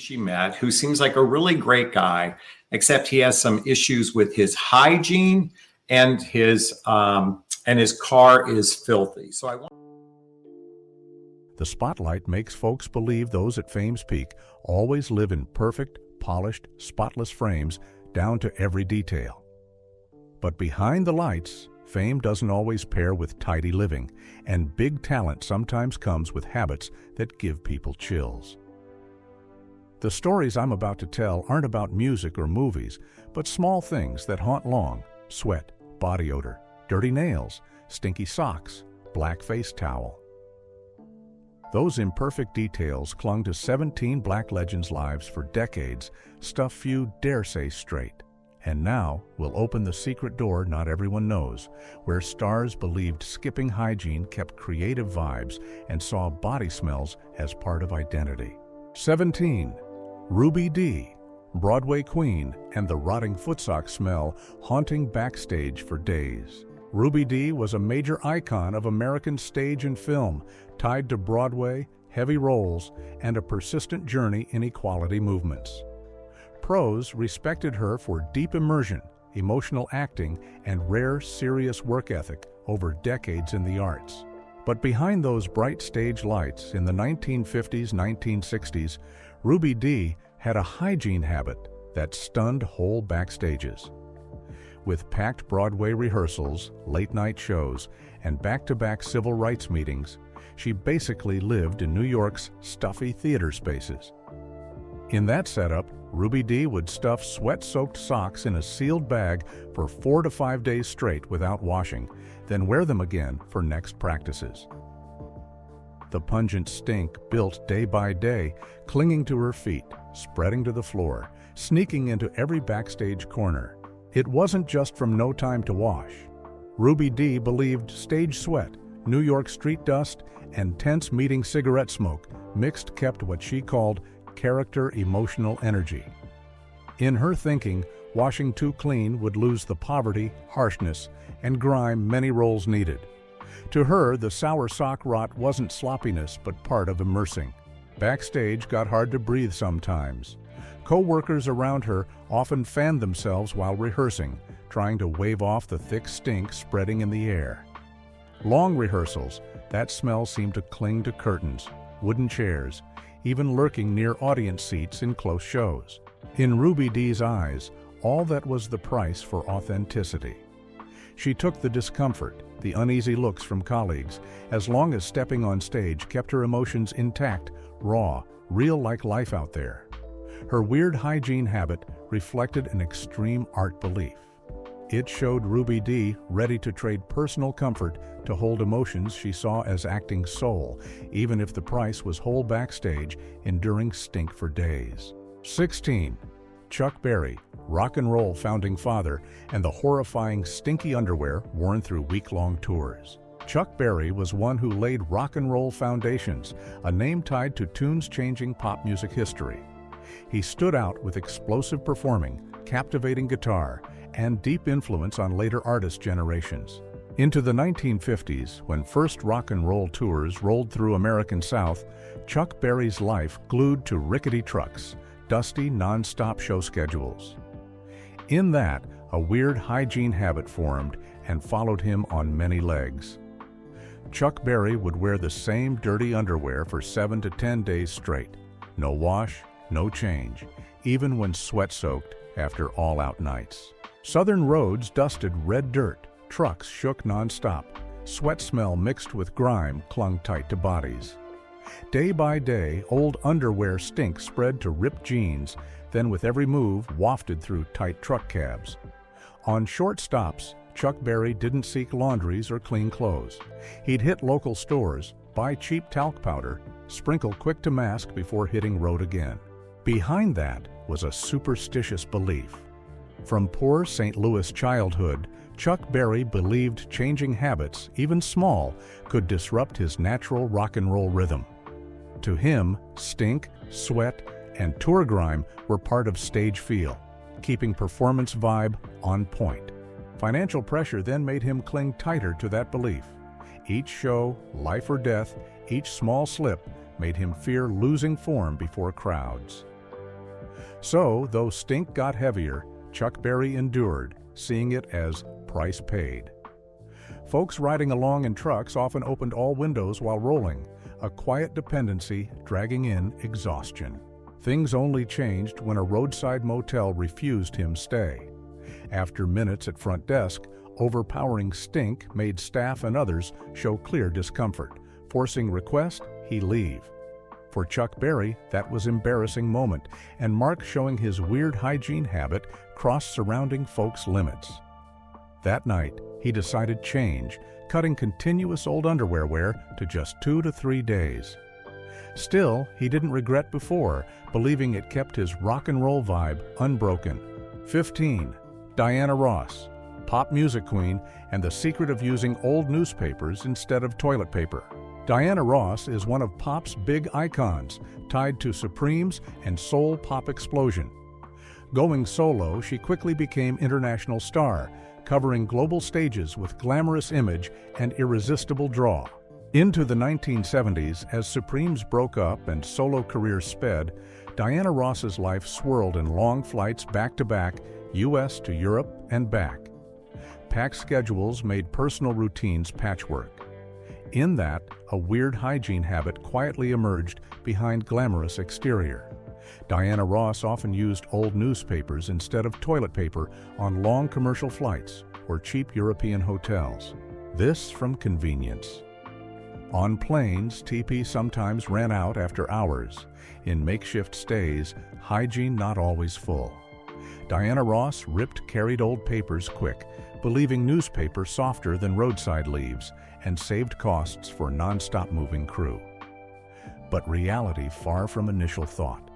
she met, who seems like a really great guy, except he has some issues with his hygiene and his car is filthy. So I want. The spotlight makes folks believe those at fame's peak always live in perfect, polished, spotless frames down to every detail. But behind the lights, fame doesn't always pair with tidy living, and big talent sometimes comes with habits that give people chills. The stories I'm about to tell aren't about music or movies, but small things that haunt long: sweat, body odor, dirty nails, stinky socks, black face towel. Those imperfect details clung to 17 black legends' lives for decades, stuff few dare say straight. And now we'll open the secret door not everyone knows, where stars believed skipping hygiene kept creative vibes and saw body smells as part of identity. 17. Ruby Dee, Broadway queen, and the rotting footsock smell haunting Backstage for days. Ruby Dee was a major icon of American stage and film, tied to Broadway, heavy roles, and a persistent journey in equality movements. Pros respected her for deep immersion, emotional acting, and rare, serious work ethic over decades in the arts. But behind those bright stage lights in the 1950s, 1960s, Ruby Dee had a hygiene habit that stunned whole backstages. With packed Broadway rehearsals, late-night shows, and back-to-back civil rights meetings, she basically lived in New York's stuffy theater spaces. In that setup, Ruby Dee would stuff sweat-soaked socks in a sealed bag for 4 to 5 days straight without washing, then wear them again for next practices. The pungent stink built day by day, clinging to her feet, spreading to the floor, sneaking into every backstage corner. It wasn't just from no time to wash. Ruby Dee believed stage sweat, New York street dust, and tense meeting cigarette smoke mixed kept what she called character emotional energy. In her thinking, washing too clean would lose the poverty, harshness, and grime many roles needed. To her, the sour sock rot wasn't sloppiness but part of immersing. Backstage got hard to breathe sometimes. Co-workers around her often fanned themselves while rehearsing, trying to wave off the thick stink spreading in the air. Long rehearsals, that smell seemed to cling to curtains, wooden chairs, even lurking near audience seats in close shows. In Ruby Dee's eyes, all that was the price for authenticity. She took the discomfort, the uneasy looks from colleagues, as long as stepping on stage kept her emotions intact, raw, real like life out there. Her weird hygiene habit reflected an extreme art belief. It showed Ruby Dee ready to trade personal comfort to hold emotions she saw as acting soul, even if the price was whole backstage, enduring stink for days. 16. Chuck Berry, rock and roll founding father, and the horrifying stinky underwear worn through week-long tours. Chuck Berry was one who laid rock and roll foundations, a name tied to tunes-changing pop music history. He stood out with explosive performing, captivating guitar, and deep influence on later artist generations. Into the 1950s, when first rock and roll tours rolled through American South, Chuck Berry's life glued to rickety trucks, dusty, non-stop show schedules. In that, a weird hygiene habit formed and followed him on many legs. Chuck Berry would wear the same dirty underwear for 7 to 10 days straight. No wash, no change, even when sweat-soaked after all-out nights. Southern roads dusted red dirt, trucks shook non-stop, sweat smell mixed with grime clung tight to bodies. Day by day, old underwear stink spread to ripped jeans, then with every move wafted through tight truck cabs. On short stops, Chuck Berry didn't seek laundries or clean clothes. He'd hit local stores, buy cheap talc powder, sprinkle quick to mask before hitting road again. Behind that was a superstitious belief. From poor St. Louis childhood, Chuck Berry believed changing habits, even small, could disrupt his natural rock and roll rhythm. To him, stink, sweat, and tour grime were part of stage feel, keeping performance vibe on point. Financial pressure then made him cling tighter to that belief. Each show, life or death, each small slip made him fear losing form before crowds. So, though stink got heavier, Chuck Berry endured, seeing it as price paid. Folks riding along in trucks often opened all windows while rolling, a quiet dependency dragging in exhaustion. Things only changed when a roadside motel refused him stay. After minutes at front desk, overpowering stink made staff and others show clear discomfort. Forcing request, he leave. For Chuck Berry, that was embarrassing moment, and Mark showing his weird hygiene habit crossed surrounding folks' limits. That night, he decided change, cutting continuous old underwear wear to just 2 to 3 days. Still, he didn't regret before, believing it kept his rock and roll vibe unbroken. 15. Diana Ross, pop music queen, and the secret of using old newspapers instead of toilet paper. Diana Ross is one of pop's big icons, tied to Supremes and soul pop explosion. Going solo, she quickly became international star, covering global stages with glamorous image and irresistible draw. Into the 1970s, as Supremes broke up and solo careers sped, Diana Ross's life swirled in long flights back-to-back, U.S. to Europe and back. Packed schedules made personal routines patchwork. In that, a weird hygiene habit quietly emerged behind glamorous exterior. Diana Ross often used old newspapers instead of toilet paper on long commercial flights or cheap European hotels. This from convenience. On planes, TP sometimes ran out after hours. In makeshift stays, hygiene not always full. Diana Ross ripped carried old papers quick, believing newspaper softer than roadside leaves, and saved costs for non-stop moving crew. But reality far from initial thought.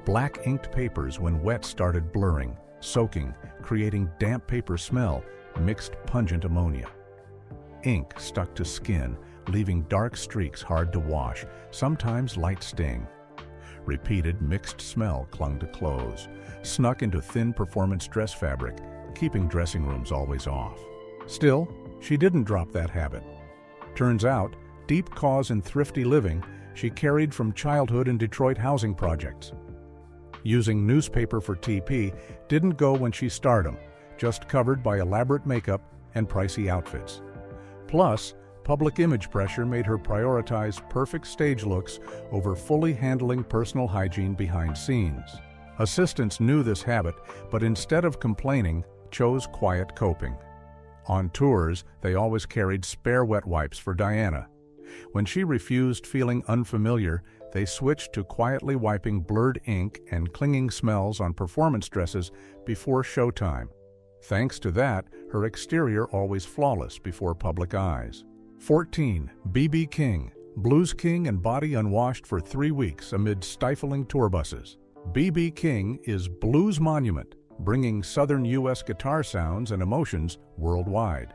Black inked papers when wet started blurring, soaking, creating damp paper smell, mixed pungent ammonia. Ink stuck to skin, leaving dark streaks hard to wash, sometimes light sting. Repeated mixed smell clung to clothes, snuck into thin performance dress fabric, keeping dressing rooms always off. Still, she didn't drop that habit. Turns out, deep cause in thrifty living she carried from childhood in Detroit housing projects. Using newspaper for TP didn't go when she stardom, just covered by elaborate makeup and pricey outfits. Plus, public image pressure made her prioritize perfect stage looks over fully handling personal hygiene behind scenes. Assistants knew this habit, but instead of complaining, chose quiet coping. On tours, they always carried spare wet wipes for Diana. When she refused feeling unfamiliar, they switched to quietly wiping blurred ink and clinging smells on performance dresses before showtime. Thanks to that, her exterior always flawless before public eyes. 14. B.B. King, blues king and body unwashed for 3 weeks amid stifling tour buses. B.B. King is blues monument, bringing Southern U.S. guitar sounds and emotions worldwide.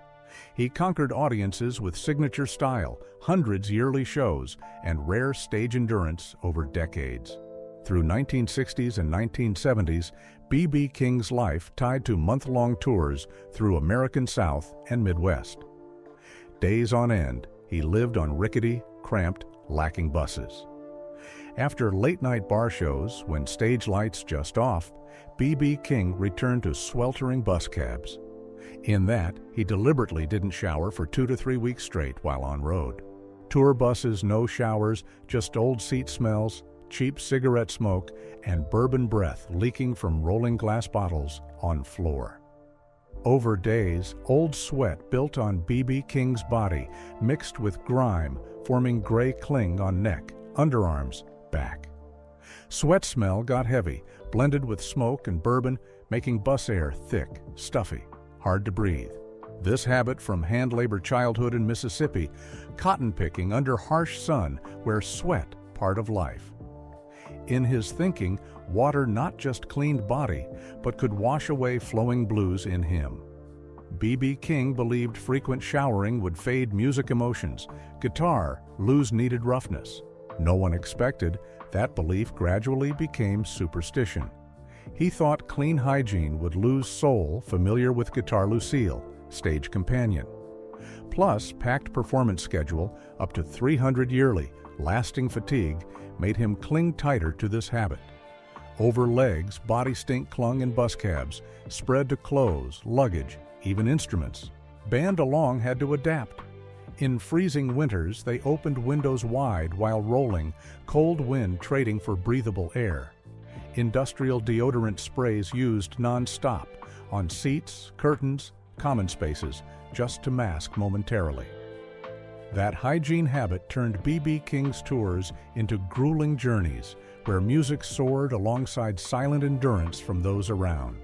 He conquered audiences with signature style, hundreds yearly shows, and rare stage endurance over decades. Through 1960s and 1970s, B.B. King's life tied to month-long tours through American South and Midwest. Days on end, he lived on rickety, cramped, lacking buses. After late-night bar shows, when stage lights just off, B.B. King returned to sweltering bus cabs. In that, he deliberately didn't shower for 2 to 3 weeks straight while on road. Tour buses, no showers, just old seat smells, cheap cigarette smoke, and bourbon breath leaking from rolling glass bottles on floor. Over days, old sweat built on B.B. King's body, mixed with grime, forming gray cling on neck, underarms, back. Sweat smell got heavy, blended with smoke and bourbon, making bus air thick, stuffy, hard to breathe. This habit from hand labor childhood in Mississippi, cotton picking under harsh sun, where sweat part of life. In his thinking, water not just cleaned body, but could wash away flowing blues in him. B.B. King believed frequent showering would fade music emotions, guitar lose needed roughness. No one expected that belief gradually became superstition. He thought clean hygiene would lose soul familiar with guitar Lucille, stage companion. Plus, packed performance schedule, up to 300 yearly, lasting fatigue, made him cling tighter to this habit. Over legs, body stink clung in bus cabs, spread to clothes, luggage, even instruments. Band along had to adapt. In freezing winters, they opened windows wide while rolling, cold wind trading for breathable air. Industrial deodorant sprays used non-stop on seats, curtains, common spaces, just to mask momentarily. That hygiene habit turned B.B. King's tours into grueling journeys where music soared alongside silent endurance from those around.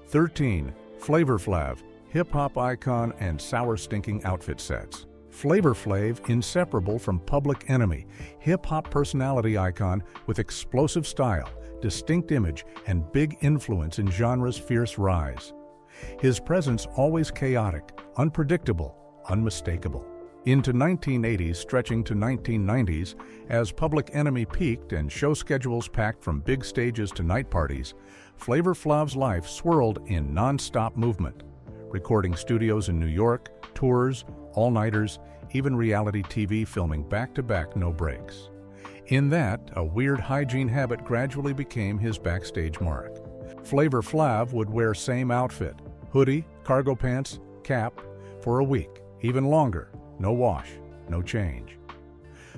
13. Flavor Flav, hip-hop icon and sour stinking outfit sets. Flavor Flav, inseparable from Public Enemy, hip-hop personality icon with explosive style, distinct image, and big influence in genre's fierce rise. His presence always chaotic, unpredictable, unmistakable. Into 1980s stretching to 1990s, as Public Enemy peaked and show schedules packed from big stages to night parties, Flavor Flav's life swirled in non-stop movement. Recording studios in New York, tours, all-nighters, even reality TV filming back-to-back, no breaks. In that, a weird hygiene habit gradually became his backstage mark. Flavor Flav would wear same outfit, hoodie, cargo pants, cap, for a week, even longer. No wash, no change.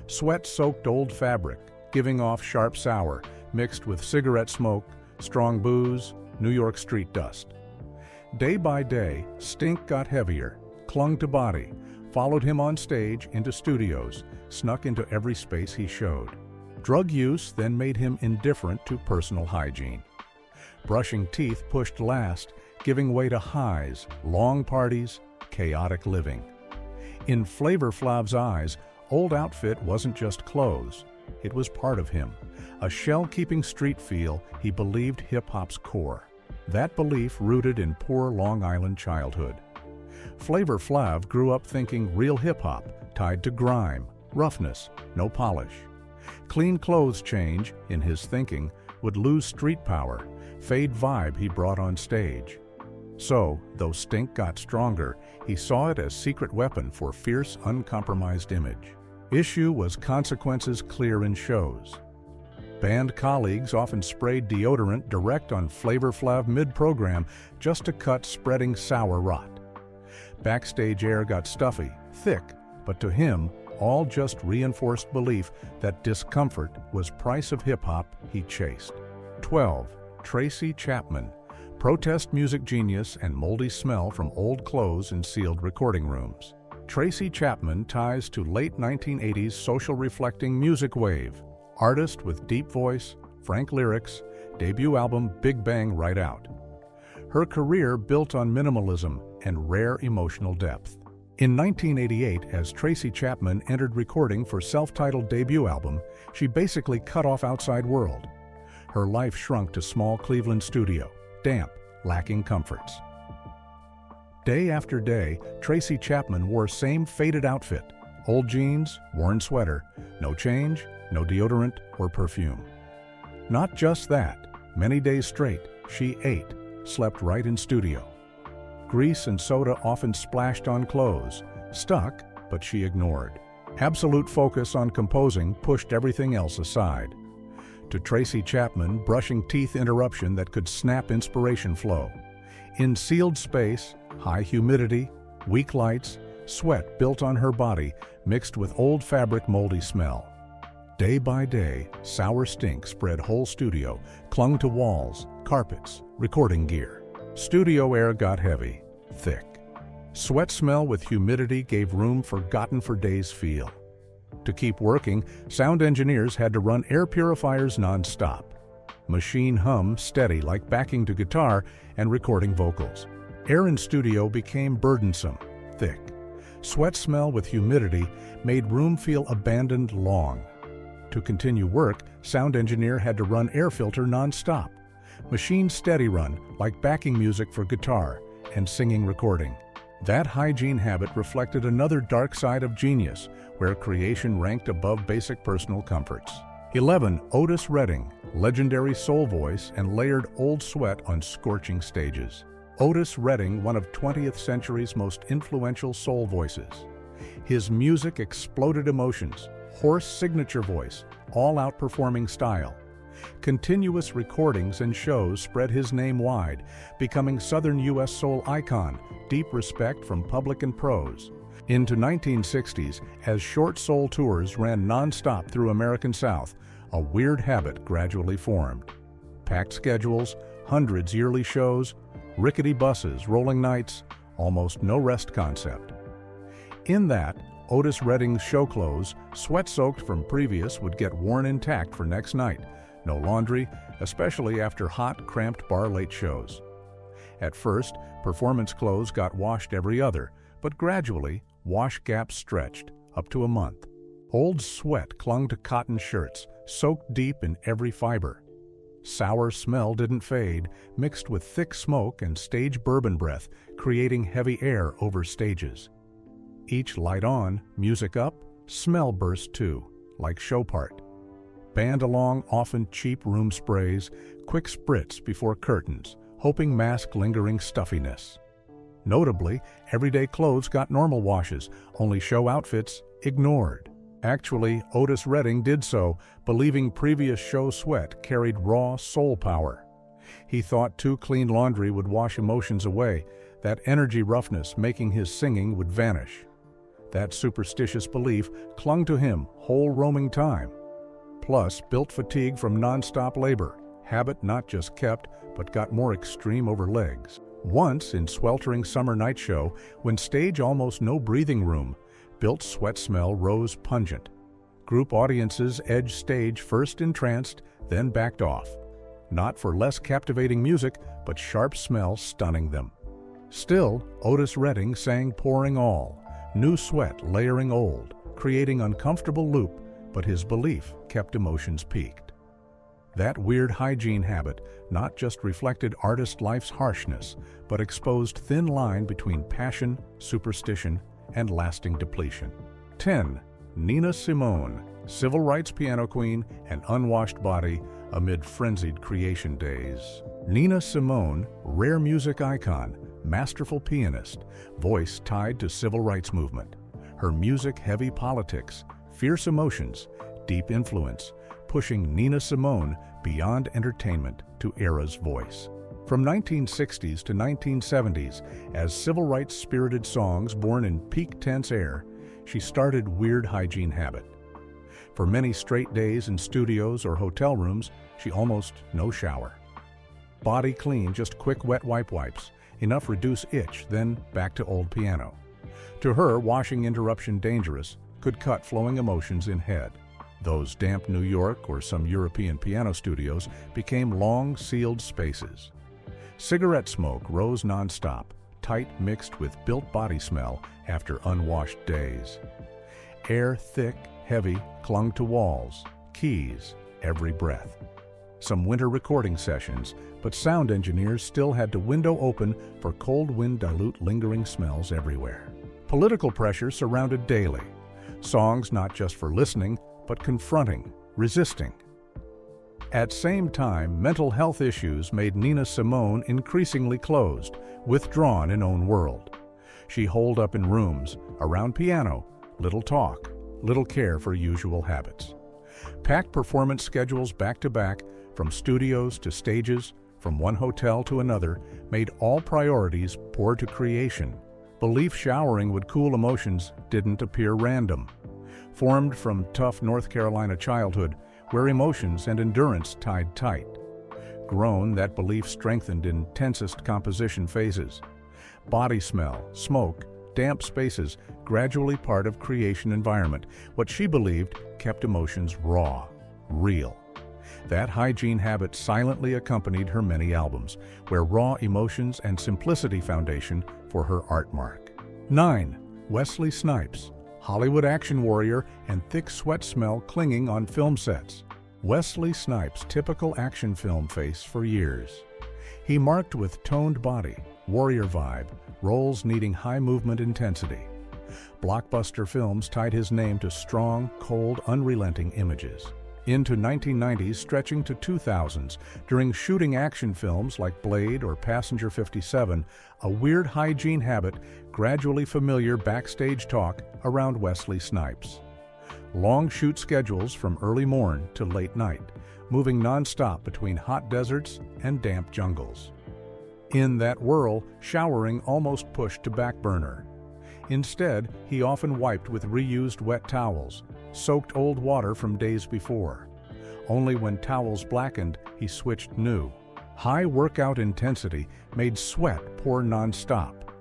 Sweat-soaked old fabric, giving off sharp sour, mixed with cigarette smoke, strong booze, New York street dust. Day by day, stink got heavier, clung to body, followed him on stage, into studios, snuck into every space he showed. Drug use then made him indifferent to personal hygiene. Brushing teeth pushed last, giving way to highs, long parties, chaotic living. In Flavor Flav's eyes, old outfit wasn't just clothes. It was part of him, a shell-keeping street feel he believed hip-hop's core. That belief rooted in poor Long Island childhood. Flavor Flav grew up thinking real hip-hop, tied to grime, roughness, no polish. Clean clothes change, in his thinking, would lose street power, fade vibe he brought on stage. So, though stink got stronger, he saw it as secret weapon for fierce, uncompromised image. Issue was consequences clear in shows. Band colleagues often sprayed deodorant direct on Flavor Flav mid-program just to cut spreading sour rot. Backstage air got stuffy, thick, but to him, all just reinforced belief that discomfort was price of hip-hop he chased. 12. Tracy Chapman, protest music genius and moldy smell from old clothes in sealed recording rooms. Tracy Chapman ties to late 1980s social reflecting music wave. Artist with deep voice, frank lyrics, debut album Big Bang Right Out. Her career built on minimalism and rare emotional depth. In 1988, as Tracy Chapman entered recording for self-titled debut album, she basically cut off outside world. Her life shrunk to small Cleveland studio, damp, lacking comforts. Day after day, Tracy Chapman wore same faded outfit, old jeans, worn sweater, no change, no deodorant or perfume. Not just that, many days straight, she ate, slept right in studio. Grease and soda often splashed on clothes, stuck, but she ignored. Absolute focus on composing pushed everything else aside. To Tracy Chapman, brushing teeth interruption that could snap inspiration flow. In sealed space, high humidity, weak lights, sweat built on her body, mixed with old fabric moldy smell. Day by day, sour stink spread whole studio, clung to walls, carpets, recording gear. Studio air got heavy, thick. Sweat smell with humidity gave room forgotten for days feel. To keep working, sound engineers had to run air purifiers non-stop. Machine hum steady like backing to guitar and recording vocals. Air in studio became burdensome, thick. Sweat smell with humidity made room feel abandoned long. To continue work, sound engineer had to run air filter non-stop. Machine steady run like backing music for guitar and singing recording. That hygiene habit reflected another dark side of genius, where creation ranked above basic personal comforts. 11. Otis Redding, legendary soul voice and layered old sweat on scorching stages. Otis Redding, one of 20th century's most influential soul voices. His music exploded emotions, hoarse signature voice, all outperforming style. Continuous recordings and shows spread his name wide, becoming Southern U.S. soul icon, deep respect from public and pros. Into 1960s, as short soul tours ran non-stop through American South, a weird habit gradually formed. Packed schedules, hundreds yearly shows, rickety buses, rolling nights, almost no rest concept. In that, Otis Redding's show clothes, sweat-soaked from previous, would get worn intact for next night. No laundry, especially after hot, cramped bar late shows. At first, performance clothes got washed every other, but gradually, wash gaps stretched, up to a month. Old sweat clung to cotton shirts, soaked deep in every fiber. Sour smell didn't fade, mixed with thick smoke and stage bourbon breath, creating heavy air over stages. Each light on, music up, smell burst too, like show part. Band along often cheap room sprays, quick spritz before curtains, hoping mask lingering stuffiness. Notably, everyday clothes got normal washes, only show outfits ignored. Actually, Otis Redding did so, believing previous show sweat carried raw soul power. He thought too clean laundry would wash emotions away, that energy roughness making his singing would vanish. That superstitious belief clung to him whole roaming time. Plus, built fatigue from non-stop labor, habit not just kept, but got more extreme over legs. Once, in sweltering summer night show, when stage almost no breathing room, built sweat smell rose pungent. Group audiences edged stage first entranced, then backed off. Not for less captivating music, but sharp smell stunning them. Still, Otis Redding sang pouring all, new sweat layering old, creating uncomfortable loop, but his belief kept emotions peaked. That weird hygiene habit not just reflected artist life's harshness, but exposed thin line between passion, superstition, and lasting depletion. 10. Nina Simone, civil rights piano queen and unwashed body amid frenzied creation days. Nina Simone, rare music icon, masterful pianist, voice tied to civil rights movement. Her music heavy politics, fierce emotions, deep influence, pushing Nina Simone beyond entertainment to era's voice. From 1960s to 1970s, as civil rights spirited songs born in peak tense air, she started weird hygiene habit. For many straight days in studios or hotel rooms, she almost no shower. Body clean, just quick wet wipes, enough reduce itch, then back to old piano. To her, washing interruption dangerous, could cut flowing emotions in head. Those damp New York or some European piano studios became long, sealed spaces. Cigarette smoke rose nonstop, tight mixed with built body smell after unwashed days. Air thick, heavy, clung to walls, keys, every breath. Some winter recording sessions, but sound engineers still had to window open for cold wind dilute lingering smells everywhere. Political pressure surrounded daily. Songs not just for listening, but confronting, resisting. At same time, mental health issues made Nina Simone increasingly closed, withdrawn in own world. She holed up in rooms, around piano, little talk, little care for usual habits. Packed performance schedules back to back, from studios to stages, from one hotel to another, made all priorities poor to creation. Belief showering would cool emotions didn't appear random. Formed from tough North Carolina childhood, where emotions and endurance tied tight. Grown, that belief strengthened in tensest composition phases. Body smell, smoke, damp spaces, gradually part of creation environment. What she believed kept emotions raw, real. That hygiene habit silently accompanied her many albums, where raw emotions and simplicity foundation for her art mark. 9. Wesley Snipes, Hollywood action warrior and thick sweat smell clinging on film sets. Wesley Snipes' typical action film face for years. He marked with toned body, warrior vibe, roles needing high movement intensity. Blockbuster films tied his name to strong, cold, unrelenting images. Into 1990s stretching to 2000s, during shooting action films like Blade or Passenger 57, a weird hygiene habit, gradually familiar backstage talk around Wesley Snipes. Long shoot schedules from early morn to late night, moving non-stop between hot deserts and damp jungles. In that whirl, showering almost pushed to back burner. Instead, he often wiped with reused wet towels, soaked old water from days before. Only when towels blackened, he switched new. High workout intensity made sweat pour non-stop.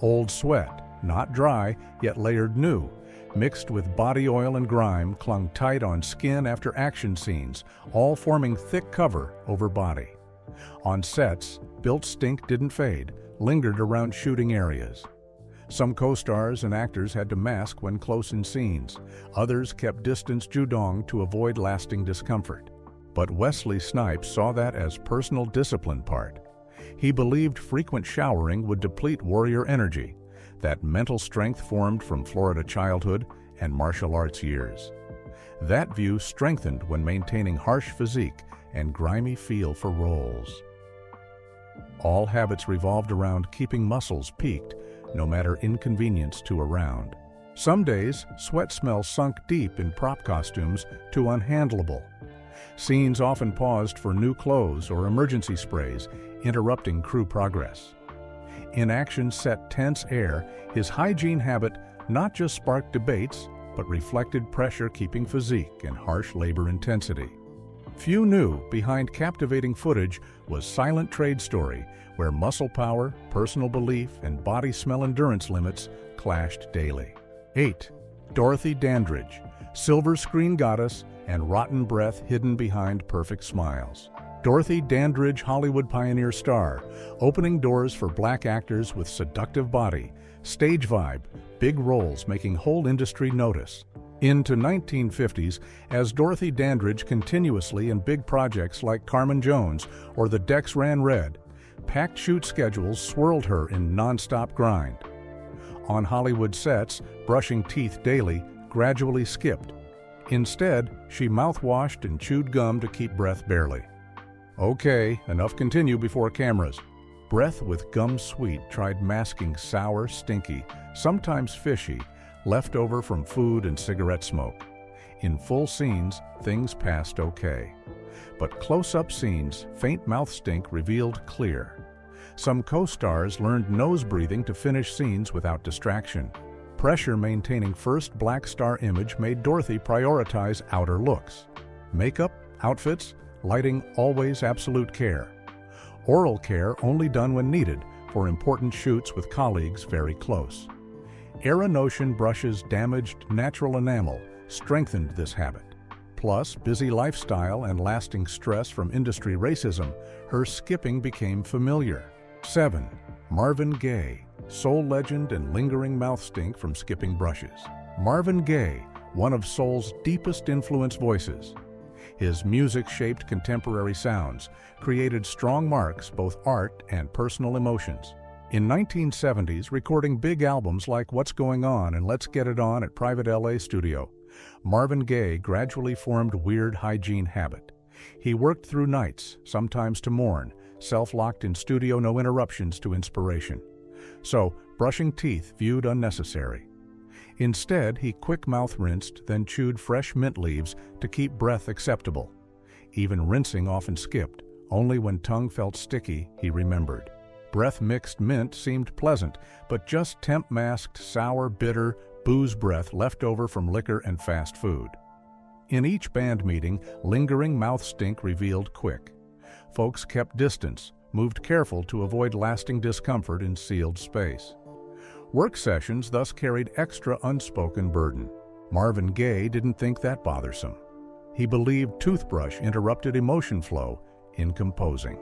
Old sweat, not dry, yet layered new, mixed with body oil and grime, clung tight on skin after action scenes, all forming thick cover over body. On sets, built stink didn't fade, lingered around shooting areas. Some co-stars and actors had to mask when close in scenes. Others kept distance judong to avoid lasting discomfort. But Wesley Snipes saw that as personal discipline part. He believed frequent showering would deplete warrior energy, that mental strength formed from Florida childhood and martial arts years. That view strengthened when maintaining harsh physique and grimy feel for roles. All habits revolved around keeping muscles peaked, no matter inconvenience to around. Some days, sweat smell sunk deep in prop costumes to unhandleable. Scenes often paused for new clothes or emergency sprays, interrupting crew progress. In action set tense air, his hygiene habit not just sparked debates, but reflected pressure keeping physique and harsh labor intensity. Few knew behind captivating footage was silent trade story where muscle power, personal belief, and body smell endurance limits clashed daily. 8. Dorothy Dandridge, silver screen goddess and rotten breath hidden behind perfect smiles. Dorothy Dandridge, Hollywood pioneer star, opening doors for black actors with seductive body, stage vibe, big roles making whole industry notice. Into 1950s, as Dorothy Dandridge continuously in big projects like Carmen Jones or The Decks Ran Red, packed shoot schedules swirled her in non-stop grind. On Hollywood sets, brushing teeth daily gradually skipped. Instead, she mouthwashed and chewed gum to keep breath barely. Okay, enough continue before cameras. Breath with gum sweet tried masking sour, stinky, sometimes fishy, leftover from food and cigarette smoke. In full scenes, things passed okay. But close-up scenes, faint mouth stink revealed clear. Some co-stars learned nose breathing to finish scenes without distraction. Pressure maintaining first black star image made Dorothy prioritize outer looks. Makeup, outfits, lighting always absolute care. Oral care only done when needed for important shoots with colleagues very close. Aeronotion brushes damaged natural enamel strengthened this habit. Plus, busy lifestyle and lasting stress from industry racism, her skipping became familiar. 7. Marvin Gaye, soul legend and lingering mouth stink from skipping brushes. Marvin Gaye, one of soul's deepest influence voices. His music-shaped contemporary sounds created strong marks, both art and personal emotions. In 1970s, recording big albums like What's Going On and Let's Get It On at Private LA Studio, Marvin Gaye gradually formed weird hygiene habit. He worked through nights, sometimes to morn, self-locked in studio, no interruptions to inspiration. So, brushing teeth viewed unnecessary. Instead, he quick mouth rinsed, then chewed fresh mint leaves to keep breath acceptable. Even rinsing often skipped, only when tongue felt sticky, he remembered. Breath-mixed mint seemed pleasant, but just temp-masked sour, bitter, booze breath left over from liquor and fast food. In each band meeting, lingering mouth stink revealed quick. Folks kept distance, moved careful to avoid lasting discomfort in sealed space. Work sessions thus carried extra unspoken burden. Marvin Gaye didn't think that bothersome. He believed toothbrush interrupted emotion flow in composing.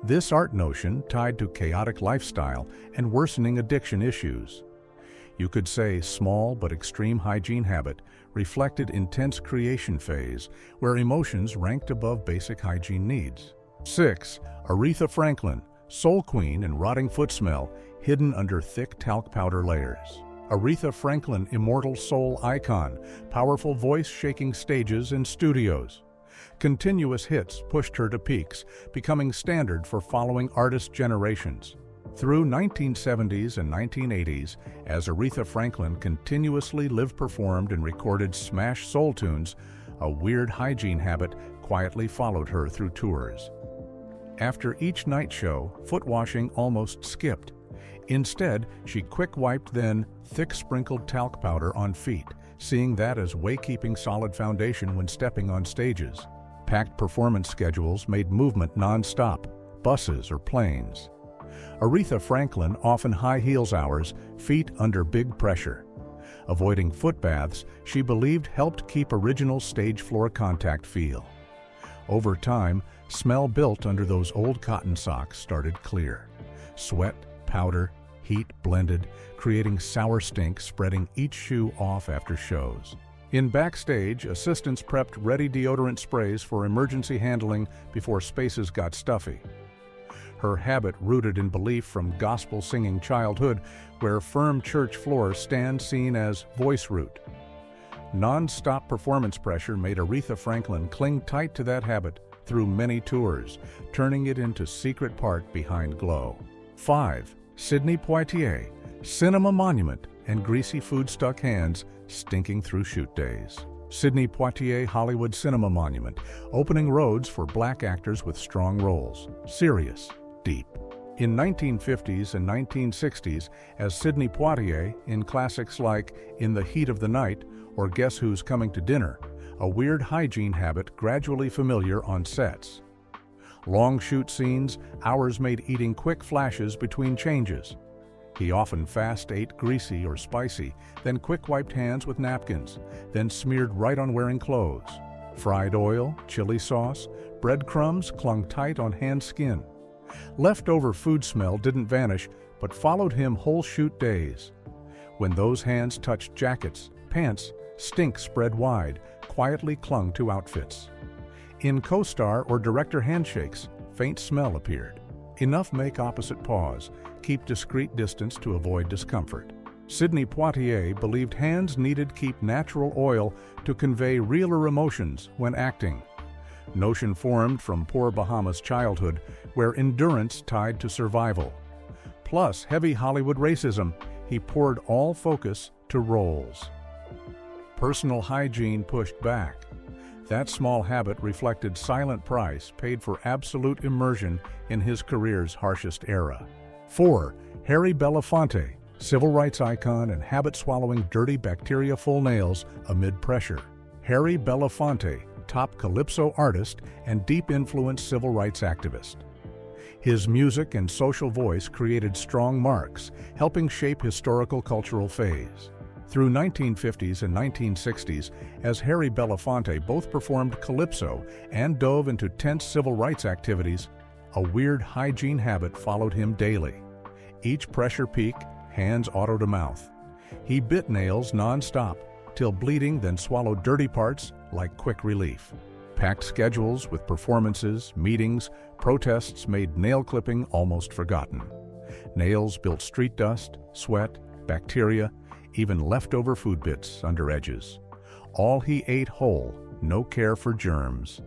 This art notion tied to chaotic lifestyle and worsening addiction issues. You could say small but extreme hygiene habit reflected intense creation phase where emotions ranked above basic hygiene needs. 6. Aretha Franklin, soul queen and rotting foot smell hidden under thick talc powder layers. Aretha Franklin, immortal soul icon, powerful voice shaking stages and studios. Continuous hits pushed her to peaks, becoming standard for following artist generations. Through 1970s and 1980s, as Aretha Franklin continuously live-performed and recorded smash soul tunes, a weird hygiene habit quietly followed her through tours. After each night show, foot washing almost skipped. Instead, she quick-wiped then thick-sprinkled talc powder on feet, seeing that as way-keeping solid foundation when stepping on stages. Packed performance schedules made movement non-stop, buses or planes. Aretha Franklin often high heels hours, feet under big pressure. Avoiding foot baths, she believed helped keep original stage floor contact feel. Over time, smell built under those old cotton socks started clear. Sweat, powder, heat blended, creating sour stink spreading each shoe off after shows. In Backstage, assistants prepped ready deodorant sprays for emergency handling before spaces got stuffy. Her habit rooted in belief from gospel-singing childhood, where firm church floors stand seen as voice root. Non-stop performance pressure made Aretha Franklin cling tight to that habit through many tours, turning it into secret part behind glow. 5. Sidney Poitier, Cinema Monument, and greasy food-stuck hands stinking through shoot days. Sidney Poitier Hollywood Cinema Monument, opening roads for black actors with strong roles. Serious, deep. In 1950s and 1960s, as Sidney Poitier in classics like In the Heat of the Night or Guess Who's Coming to Dinner, a weird hygiene habit gradually familiar on sets. Long shoot scenes, hours made eating quick flashes between changes. He often fast ate greasy or spicy, then quick-wiped hands with napkins, then smeared right on wearing clothes. Fried oil, chili sauce, breadcrumbs clung tight on hand skin. Leftover food smell didn't vanish, but followed him whole shoot days. When those hands touched jackets, pants, stink spread wide, quietly clung to outfits. In co-star or director handshakes, faint smell appeared. Enough make opposite pause, keep discreet distance to avoid discomfort. Sidney Poitier believed hands needed keep natural oil to convey realer emotions when acting. Notion formed from poor Bahamas childhood, where endurance tied to survival. Plus heavy Hollywood racism, he poured all focus to roles. Personal hygiene pushed back. That small habit reflected silent price paid for absolute immersion in his career's harshest era. 4. Harry Belafonte, civil rights icon and habit-swallowing dirty bacteria-full nails amid pressure. Harry Belafonte, top calypso artist and deep-influence civil rights activist. His music and social voice created strong marks, helping shape historical cultural phase. Through 1950s and 1960s, as Harry Belafonte both performed calypso and dove into tense civil rights activities, a weird hygiene habit followed him daily. Each pressure peak, hands auto to mouth. He bit nails non-stop, till bleeding then swallowed dirty parts like quick relief. Packed schedules with performances, meetings, protests made nail clipping almost forgotten. Nails built street dust, sweat, bacteria, even leftover food bits under edges. All he ate whole, no care for germs.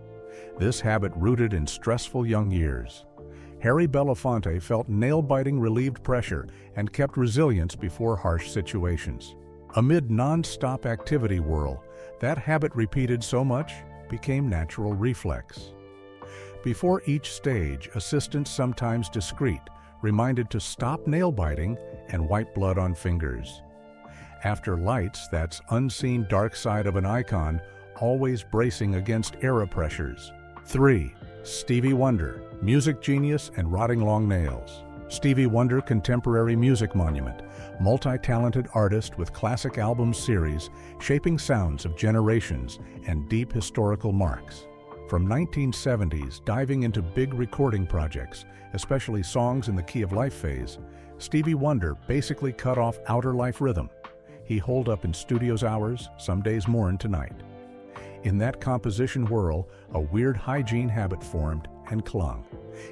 This habit rooted in stressful young years. Harry Belafonte felt nail-biting relieved pressure and kept resilience before harsh situations. Amid non-stop activity whirl, that habit repeated so much became natural reflex. Before each stage, assistants, sometimes discreet, reminded to stop nail-biting and wipe blood on fingers. After lights, that's unseen dark side of an icon, always bracing against era pressures. 3. Stevie Wonder, music genius and rotting long nails. Stevie Wonder Contemporary Music Monument, multi-talented artist with classic album series, shaping sounds of generations and deep historical marks. From 1970s, diving into big recording projects, especially songs in the key of life phase, Stevie Wonder basically cut off outer life rhythm. He holed up in studios hours, some days mourn tonight. In that composition whirl, a weird hygiene habit formed and clung.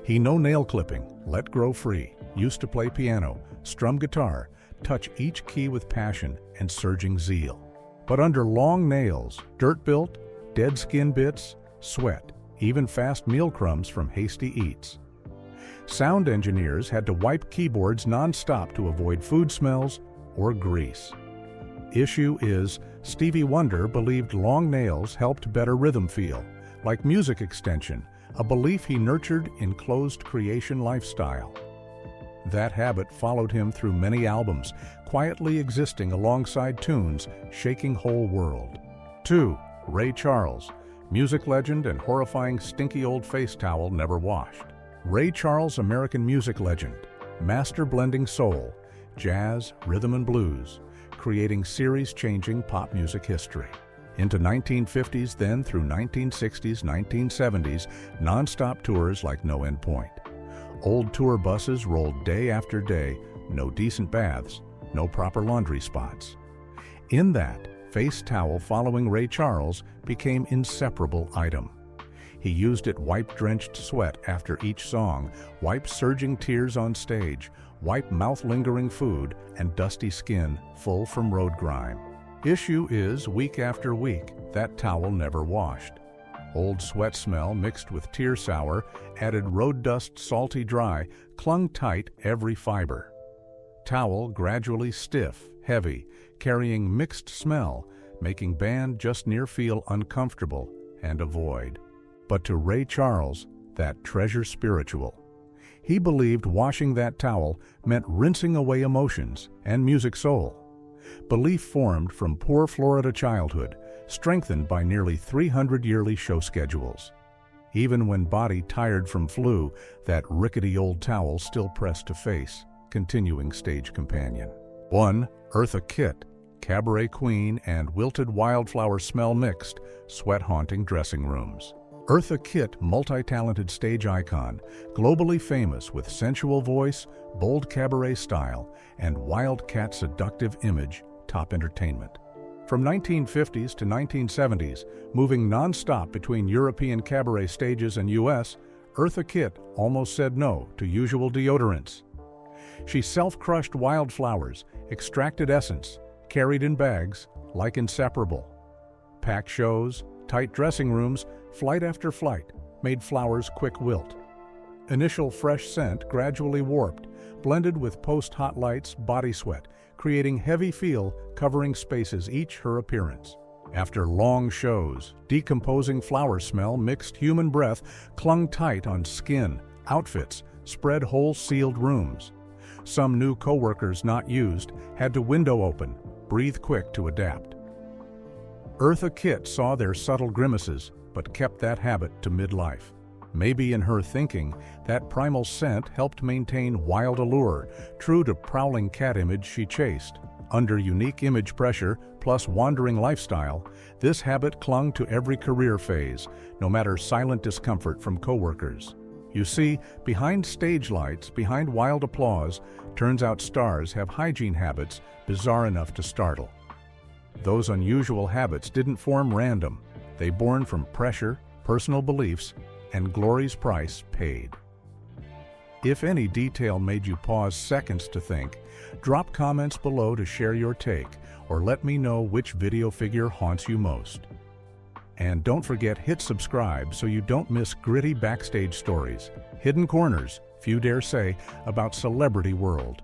He no nail clipping, let grow free, used to play piano, strum guitar, touch each key with passion and surging zeal. But under long nails, dirt built, dead skin bits, sweat, even fast meal crumbs from hasty eats. Sound engineers had to wipe keyboards non-stop to avoid food smells or grease. Issue is, Stevie Wonder believed long nails helped better rhythm feel, like music extension, a belief he nurtured in closed creation lifestyle. That habit followed him through many albums, quietly existing alongside tunes shaking whole world. 2. Ray Charles, music legend and horrifying stinky old face towel never washed. Ray Charles, American music legend, master blending soul, jazz, rhythm and blues, creating series-changing pop music history. Into 1950s, then through 1960s, 1970s, non-stop tours like no end point. Old tour buses rolled day after day, no decent baths, no proper laundry spots. In that, face towel following Ray Charles became inseparable item. He used it wipe drenched sweat after each song, wipe surging tears on stage, wipe mouth-lingering food, and dusty skin full from road grime. Issue is, week after week, that towel never washed. Old sweat smell mixed with tear sour, added road dust salty dry, clung tight every fiber. Towel gradually stiff, heavy, carrying mixed smell, making band just near feel uncomfortable and avoid. But to Ray Charles, that treasure spiritual. He believed washing that towel meant rinsing away emotions and music soul. Belief formed from poor Florida childhood, strengthened by nearly 300 yearly show schedules. Even when body tired from flu, that rickety old towel still pressed to face, continuing stage companion. 1. Eartha Kitt, cabaret queen and wilted wildflower smell mixed, sweat-haunting dressing rooms. Eartha Kitt, multi-talented stage icon, globally famous with sensual voice, bold cabaret style, and wildcat seductive image, top entertainment. From 1950s to 1970s, moving non-stop between European cabaret stages and U.S., Eartha Kitt almost said no to usual deodorants. She self-crushed wildflowers, extracted essence, carried in bags, like inseparable. Packed shows, tight dressing rooms, flight after flight, made flowers quick wilt. Initial fresh scent gradually warped, blended with post-hot lights, body sweat, creating heavy feel covering spaces each her appearance. After long shows, decomposing flower smell mixed human breath clung tight on skin, outfits, spread whole sealed rooms. Some new co-workers not used had to window open, breathe quick to adapt. Eartha Kitt saw their subtle grimaces, but kept that habit to midlife. Maybe in her thinking, that primal scent helped maintain wild allure, true to prowling cat image she chased. Under unique image pressure, plus wandering lifestyle, this habit clung to every career phase, no matter silent discomfort from coworkers. You see, behind stage lights, behind wild applause, turns out stars have hygiene habits bizarre enough to startle. Those unusual habits didn't form random. They born from pressure, personal beliefs, and glory's price paid. If any detail made you pause seconds to think, drop comments below to share your take, or let me know which video figure haunts you most. And don't forget, hit subscribe so you don't miss gritty backstage stories, hidden corners, few dare say, about celebrity world.